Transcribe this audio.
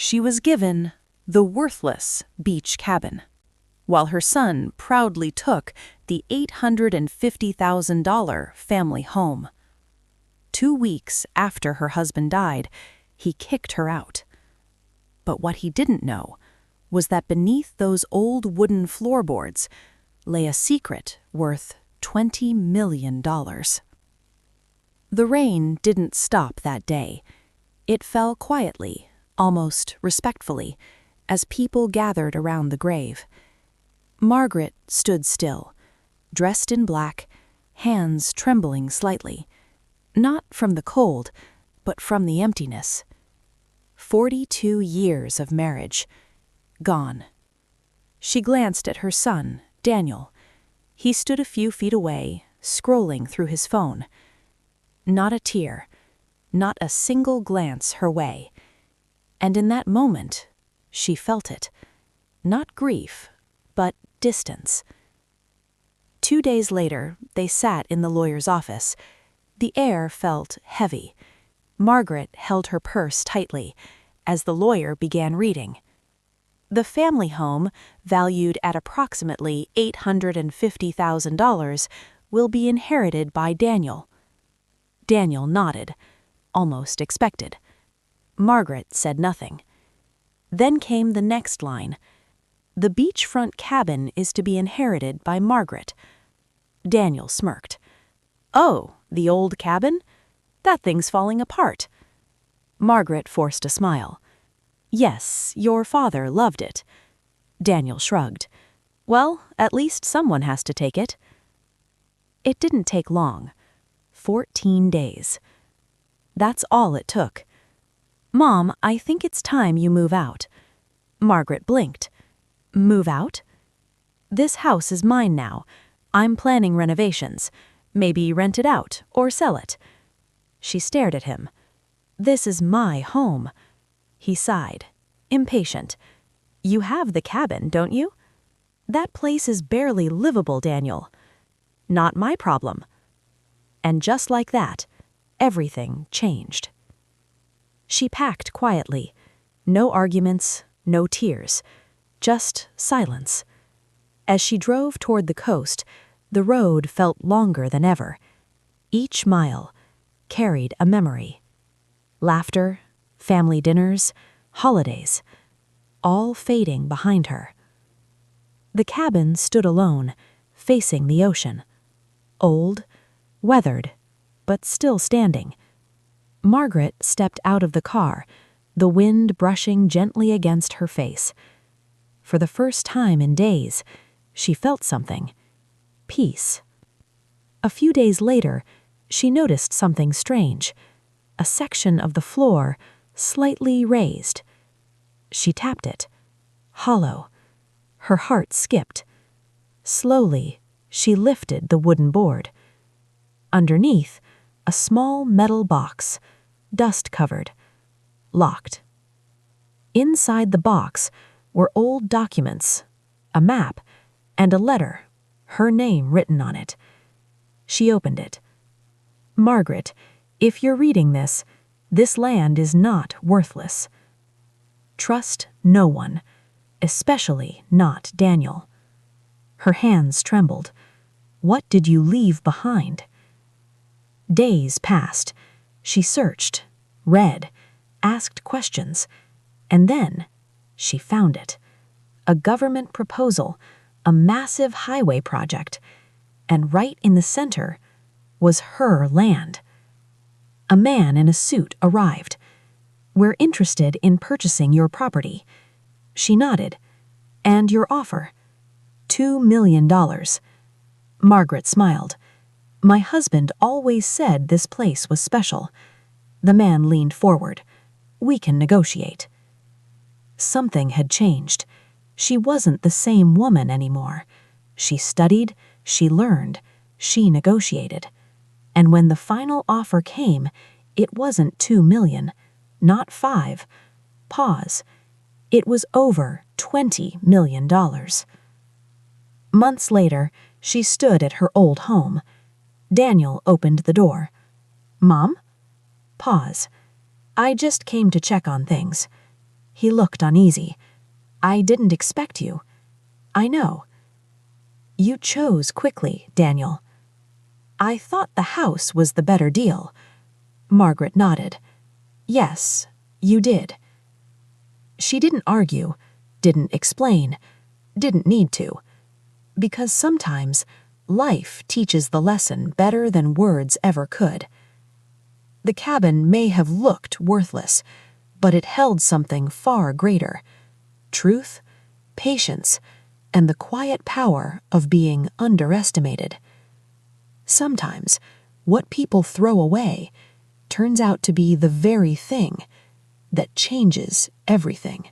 She was given the worthless beach cabin, while her son proudly took the $850,000 family home. 2 weeks after her husband died, he kicked her out. But what he didn't know was that beneath those old wooden floorboards lay a secret worth $20 million. The rain didn't stop that day. It fell quietly, almost respectfully, as people gathered around the grave. Margaret stood still, dressed in black, hands trembling slightly, not from the cold, but from the emptiness. 42 years of marriage, gone. She glanced at her son, Daniel. He stood a few feet away, scrolling through his phone. Not a tear, not a single glance her way. And in that moment, she felt it. Not grief, but distance. 2 days later, they sat in the lawyer's office. The air felt heavy. Margaret held her purse tightly as the lawyer began reading. The family home, valued at approximately $850,000, will be inherited by Daniel. Daniel nodded, almost expected. Margaret said nothing. Then came the next line. The beachfront cabin is to be inherited by Margaret. Daniel smirked. Oh, the old cabin? That thing's falling apart. Margaret forced a smile. Yes, your father loved it. Daniel shrugged. Well, at least someone has to take it. It didn't take long. 14 days. That's all it took. Mom, I think it's time you move out. Margaret blinked. Move out? This house is mine now. I'm planning renovations. Maybe rent it out or sell it. She stared at him. This is my home. He sighed, impatient. You have the cabin, don't you? That place is barely livable, Daniel. Not my problem. And just like that, everything changed. She packed quietly. No arguments, no tears, just silence. As she drove toward the coast, the road felt longer than ever. Each mile carried a memory. Laughter, family dinners, holidays, all fading behind her. The cabin stood alone, facing the ocean. Old, weathered, but still standing. Margaret stepped out of the car, the wind brushing gently against her face. For the first time in days, she felt something. Peace. A few days later, she noticed something strange. A section of the floor, slightly raised. She tapped it. Hollow. Her heart skipped. Slowly, she lifted the wooden board. Underneath, a small metal box, dust-covered, locked. Inside the box were old documents, a map, and a letter, her name written on it. She opened it. Margaret, if you're reading this land is not worthless. Trust no one, especially not Daniel. Her hands trembled. What did you leave behind? Days passed. She searched, read, asked questions, and then she found it. A government proposal, a massive highway project, and right in the center was her land. A man in a suit arrived. We're interested in purchasing your property. She nodded. And your offer? $2 million. Margaret smiled. My husband always said this place was special. The man leaned forward. We can negotiate. Something had changed. She wasn't the same woman anymore. She studied, she learned, she negotiated. And when the final offer came, it wasn't $2 million, not $5 million. Pause. It was over $20 million. Months later, she stood at her old home. Daniel opened the door. Mom? Pause. I just came to check on things. He looked uneasy. "I didn't expect you." "I know." "You chose quickly, Daniel." "I thought the house was the better deal." Margaret nodded. "Yes, you did." She didn't argue, didn't explain, didn't need to. Because sometimes life teaches the lesson better than words ever could. The cabin may have looked worthless, but it held something far greater: truth, patience, and the quiet power of being underestimated. Sometimes what people throw away turns out to be the very thing that changes everything.